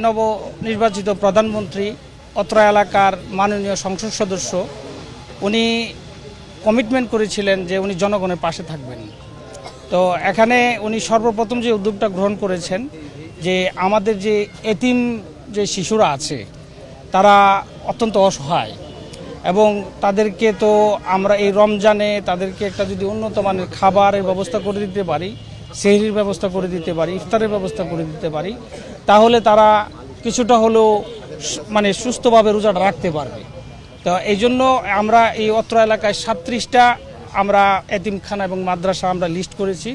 নবনির্বাচিত প্রধানমন্ত্রী অত্র এলাকার মাননীয় সংসদ সদস্য উনি কমিটমেন্ট করেছিলেন যে উনি জনগণের পাশে থাকবেন। তো এখানে উনি সর্বপ্রথম যে উদ্যোগটা গ্রহণ করেছেন যে আমাদের যে এতিম যে শিশুরা আছে তারা অত্যন্ত অসহায় এবং তাদেরকে তো আমরা এই রমজানে তাদেরকে একটা যদি উন্নত মানের খাবারের ব্যবস্থা করে দিতে পারি, সেহরির ব্যবস্থা করে দিতে পারি, ইফতারের ব্যবস্থা করে দিতে পারি, তাহলে তারা কিছুটা হলেও মানে সুস্থভাবে রোজাটা রাখতে পারবে। তো এই জন্য আমরা এই অত্র এলাকায় 37টা আমরা এতিমখানা এবং মাদ্রাসা আমরা লিস্ট করেছি।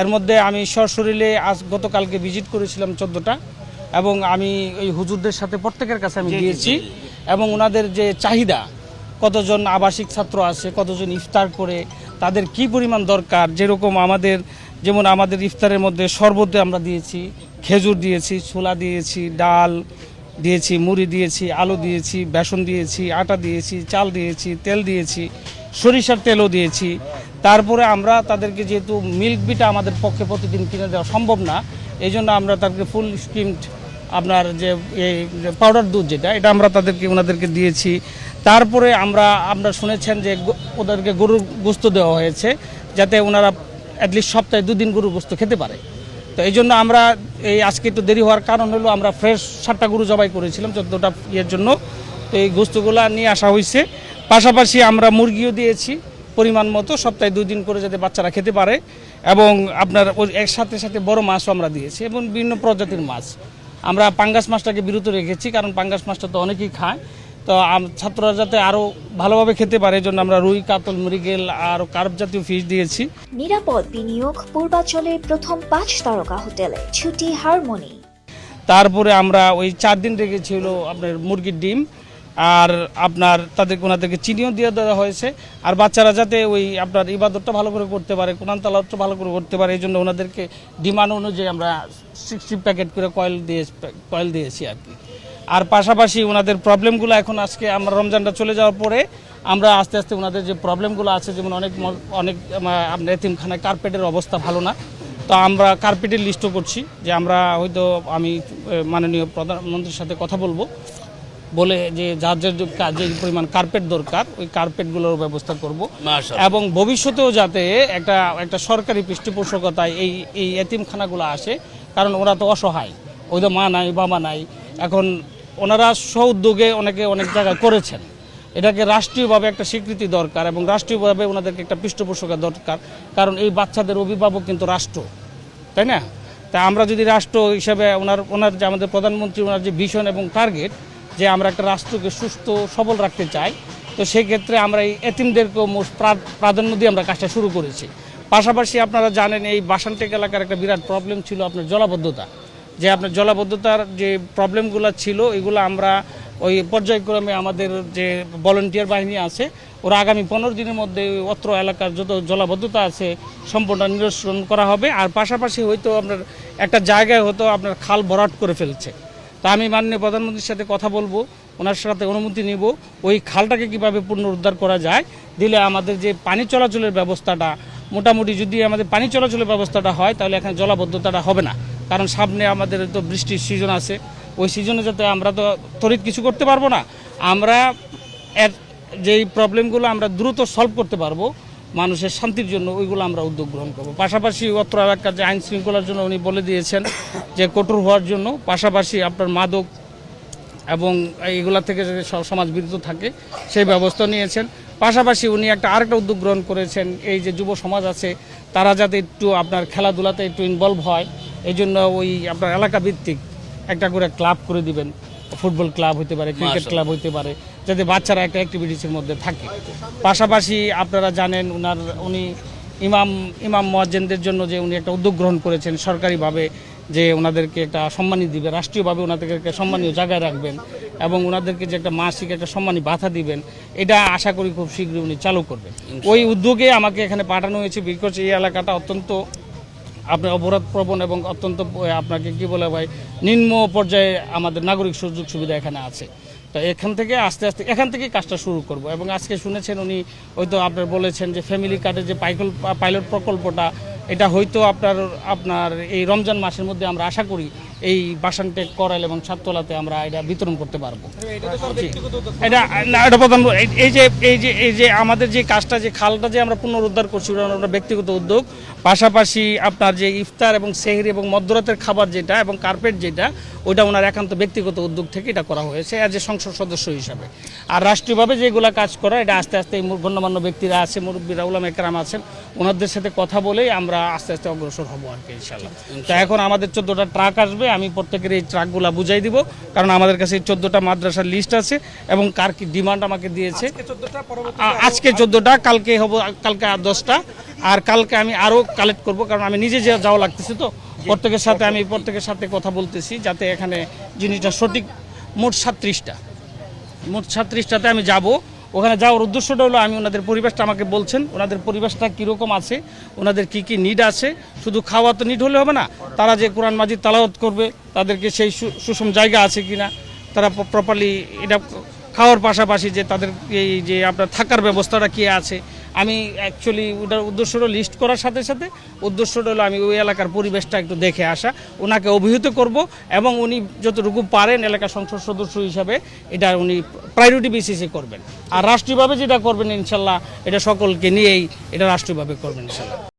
এর মধ্যে আমি সশরীরে গতকালকে ভিজিট করেছিলাম 14টা এবং আমি ওই হুজুরদের সাথে প্রত্যেকের কাছে আমি গিয়েছি এবং ওনাদের যে চাহিদা, কতজন আবাসিক ছাত্র আছে, কতজন ইফতার করে, তাদের কি পরিমাণ দরকার, যেরকম যেমন আমাদের ইফতারের মধ্যে শরবতে আমরা দিয়েছি, খেজুর দিয়েছি, ছোলা দিয়েছি, ডাল দিয়েছি, মুড়ি দিয়েছি, আলু দিয়েছি, বেসন দিয়েছি, আটা দিয়েছি, চাল দিয়েছি, তেল দিয়েছি, সরিষার তেলও দিয়েছি। তারপরে আমরা তাদেরকে যেহেতু মিল্ক বিটা আমাদের পক্ষে প্রতিদিন কিনে দেওয়া সম্ভব না, এই জন্য আমরা তাদেরকে ফুল স্কিমড আপনার যে এই পাউডার দুধ এটা আমরা ওনাদেরকে দিয়েছি। তারপরে আমরা শুনেছেন যে ওদেরকে গরুর গোস্ত দেওয়া হয়েছে যাতে ওনারা অ্যাটলিস্ট সপ্তাহে 2 দিন গরুর গোস্ত খেতে পারে। তো এই জন্য আমরা এই আজকে একটু দেরি হওয়ার কারণ হলো আমরা ফ্রেশ 7টা গরু জবাই করেছিলাম 14টা ইয়ের জন্য। তো এই গোস্তগুলো নিয়ে আসা হয়েছে। পাশাপাশি আমরা মুরগিও দিয়েছি পরিমাণ মতো, সপ্তাহে 2 দিন করে যাতে বাচ্চারা খেতে পারে। এবং আপনার এর সাথে সাথে বড় মাছও আমরা দিয়েছি এবং বিভিন্ন প্রজাতির মাছ। আমরা পাঙ্গাস মাছটাকে বিরত রেখেছি কারণ পাঙ্গাস মাছটা তো অনেকেই খায়। তো ছাত্ররা যাতে আরও ভালোভাবে খেতে পারে এই জন্য আমরা রুই, কাতল, মৃগেল আর কার্প জাতীয় ফিশ দিয়েছি। নিরাপদ বিনিয়োগ পূর্বাঞ্চলের প্রথম 5 তারকা হোটেলে ছুটি হারমোনি। তারপরে আমরা ওই 4 দিন রেখেছিল আপনার মুরগির ডিম আর আপনার ওনাদেরকে চিনিও দিয়ে দেওয়া হয়েছে। আর বাচ্চারা যাতে ওই আপনার ইবাদতটা ভালো করে করতে পারে, কোরআন তেলাওয়াতটা ভালো করে করতে পারে, এই জন্য ওনাদেরকে ডিমান্ড অনুযায়ী আমরা 60 প্যাকেট করে কয়েল দিয়েছি আর কি। আর পাশাপাশি ওনাদের প্রবলেমগুলো এখন আজকে আমরা রমজানটা চলে যাওয়ার পরে আমরা আস্তে আস্তে ওনাদের যে প্রবলেমগুলো আছে, যেমন অনেক আপনার এতিমখানায় কার্পেটের অবস্থা ভালো না। তো আমরা কার্পেটের লিস্টও করছি যে আমরা হয়তো আমি মাননীয় প্রধানমন্ত্রীর সাথে কথা বলবো, বলে যে যার যে পরিমাণ কার্পেট দরকার ওই কার্পেটগুলোর ব্যবস্থা করব এবং ভবিষ্যতেও যাতে একটা সরকারি পৃষ্ঠপোষকতায় এই এতিমখানাগুলো আসে, কারণ ওরা তো অসহায়, ওই তো মা নাই, বাবা নাই। এখন ওনারা স্ব-উদ্যোগে অনেক জায়গায় করেছেন, এটাকে রাষ্ট্রীয়ভাবে একটা স্বীকৃতি দরকার এবং রাষ্ট্রীয়ভাবে ওনাদেরকে একটা পৃষ্ঠপোষকতা দরকার, কারণ এই বাচ্চাদের অভিভাবক কিন্তু রাষ্ট্র, তাই না? তাই আমরা যদি রাষ্ট্র হিসেবে ওনার যে আমাদের প্রধানমন্ত্রী ওনার যে ভিশন এবং টার্গেট যে আমরা একটা রাষ্ট্রকে সুস্থ সবল রাখতে চাই, তো সেই ক্ষেত্রে আমরা এই এতিমদেরকেও প্রাধান্য দিয়ে আমরা কাজটা শুরু করেছি। পাশাপাশি আপনারা জানেন এই বাসানটেক এলাকার একটা বিরাট প্রবলেম ছিল আপনার জলাবদ্ধতা, যে আপনার জলাবদ্ধতার যে প্রবলেমগুলো ছিল এগুলো আমরা ওই পর্যায়ক্রমে আমাদের যে ভলান্টিয়ার বাহিনী আছে ওরা আগামী 15 দিনের মধ্যে অত্র এলাকার যত জলাবদ্ধতা আছে সম্পূর্ণ নিরসন করা হবে। আর পাশাপাশি হয়তো আপনার একটা জায়গায় হয়তো আপনার খাল ভরাট করে ফেলছে, তা আমি মাননীয় প্রধানমন্ত্রীর সাথে কথা বলবো, ওনার সাথে অনুমতি নিব ওই খালটাকে কীভাবে পুনরুদ্ধার করা যায়, দিলে আমাদের যে পানি চলাচলের ব্যবস্থাটা মোটামুটি যদি আমাদের পানি চলাচলের ব্যবস্থাটা হয় তাহলে এখানে জলাবদ্ধতাটা হবে না। কারণ সামনে আমাদের তো বৃষ্টির সিজন আছে, ওই সিজনে যাতে আমরা তো তড়িৎ কিছু করতে পারবো না, আমরা এর যেই প্রবলেমগুলো আমরা দ্রুত সলভ করতে পারবো মানুষের শান্তির জন্য, ওইগুলো আমরা উদ্যোগ গ্রহণ করব। পাশাপাশি অত্র এলাকার যে আইন শৃঙ্খলার জন্য উনি বলে দিয়েছেন যে কঠোর হওয়ার জন্য, পাশাপাশি আপনার মাদক এবং এইগুলা থেকে যাতে সমাজ বিরত থাকে সেই ব্যবস্থা নিয়েছেন। পাশাপাশি উনি আরেকটা উদ্যোগ গ্রহণ করেছেন, এই যে যুব সমাজ আছে তারা যাতে একটু আপনার খেলাধুলাতে একটু ইনভলভ হয়, এই জন্য ওই আপনার এলাকা ভিত্তিক একটা করে ক্লাব করে দিবেন, ফুটবল ক্লাব হতে পারে, ক্রিকেট ক্লাব হতে পারে, যাতে বাচ্চারা একটা অ্যাক্টিভিটিসের মধ্যে থাকে। পাশাপাশি আপনারা জানেন উনি ইমাম মুয়াজ্জিনদের জন্য যে উনি একটা উদ্যোগ গ্রহণ করেছেন সরকারিভাবে, যে ওনাদেরকে একটা সম্মানী দিবে, রাষ্ট্রীয়ভাবে ওনাদেরকে একটা সম্মানীয় জায়গায় রাখবেন এবং ওনাদেরকে যে একটা মাসিক একটা সম্মানী ভাতা দিবেন, এটা আশা করি খুব শীঘ্রই উনি চালু করবেন। ওই উদ্যোগে আমাকে এখানে পাঠানো হয়েছে, বিকজ এই এলাকাটা অত্যন্ত আপনার অপরাধ প্রবণ এবং অত্যন্ত আপনাকে কি বলে ভাই নিম্ন পর্যায়ে আমাদের নাগরিক সুযোগ সুবিধা এখানে আছে। তো এখান থেকে আস্তে আস্তে এখান থেকেই কাজটা শুরু করব। এবং আজকে শুনেছেন উনি হয়তো আপনার বলেছেন যে ফ্যামিলি কার্ডের যে পাইলট প্রকল্পটা এটা হয়তো আপনার এই রমজান মাসের মধ্যে আমরা আশা করি এই বাসানটেক করাইল এবং ছাদতলাতে আমরা এটা বিতরণ করতে পারবো। এটা না, এটা প্রধান এই যে আমাদের যে কাজটা, যে খালটা যে আমরা পুনরুদ্ধার করছি, ওটা আমরা ব্যক্তিগত উদ্যোগ। পাশাপাশি আপনার যে ইফতার এবং সেহরি এবং মধ্যরাতের খাবার যেটা এবং কার্পেট যেটা, ওইটা ওনার একান্ত ব্যক্তিগত উদ্যোগ থেকে এটা করা হয়েছে অ্যাজ এ সংসদ সদস্য হিসাবে। আর রাষ্ট্রীয়ভাবে যেগুলো কাজ করা, এটা আস্তে আস্তে এই গণ্যমান্য ব্যক্তিরা আছে, মুরব্বীরা, উলামা একরাম আছেন, ওনাদের সাথে কথা বলেই আমরা আস্তে আস্তে অগ্রসর হবো আর কি ইনশাল্লাহ। তো এখন আমাদের 14টা ট্রাক আসবে, আমি প্রত্যেকের এই ট্রাকগুলো বুঝাই দিব, কারণ আমাদের কাছে 14টা মাদ্রাসার লিস্ট আছে এবং কার কি ডিমান্ড আমাকে দিয়েছে। আজকে 14টা, কালকে হবো, কালকে 10টা, আর কালকে আমি আরও কালেক্ট করব, কারণ আমি নিজে যাওয়া লাগতেছে। তো প্রত্যেকের সাথে কথা বলতেছি যাতে এখানে জিনিসটা সঠিক। মোট 37টাতে আমি যাব। ওখানে যাওয়ার উদ্দেশ্যটা হলো, আমি ওনাদের পরিবেশটা আমাকে বলছেন, ওনাদের পরিবেশটা কীরকম আছে, ওনাদের কি কি নিড আছে। শুধু খাওয়া তো নিড হলে হবে না, তারা যে কোরআন মাজিদ তেলাওয়াত করবে তাদেরকে সেই সুষম জায়গা আছে কিনা, তারা প্রপারলি এটা খাওয়ার পাশাপাশি যে তাদের এই যে আপনার থাকার ব্যবস্থাটা কি আছে। আমি অ্যাকচুয়ালি ওটার উদ্দেশ্য হলো লিস্ট করার সাথে সাথে উদ্দেশ্যটা হলো আমি ওই এলাকার পরিবেশটা একটু দেখে আসা, ওনাকে অভিহিত করব এবং উনি যতটুকু পারেন এলাকার সংসদ সদস্য হিসাবে এটা উনি প্রায়োরিটি বেসিসে করবেন। আর রাষ্ট্রীয়ভাবে যেটা করবেন ইনশাল্লাহ, এটা সকলকে নিয়েই এটা রাষ্ট্রীয়ভাবে করবেন ইনশাল্লাহ।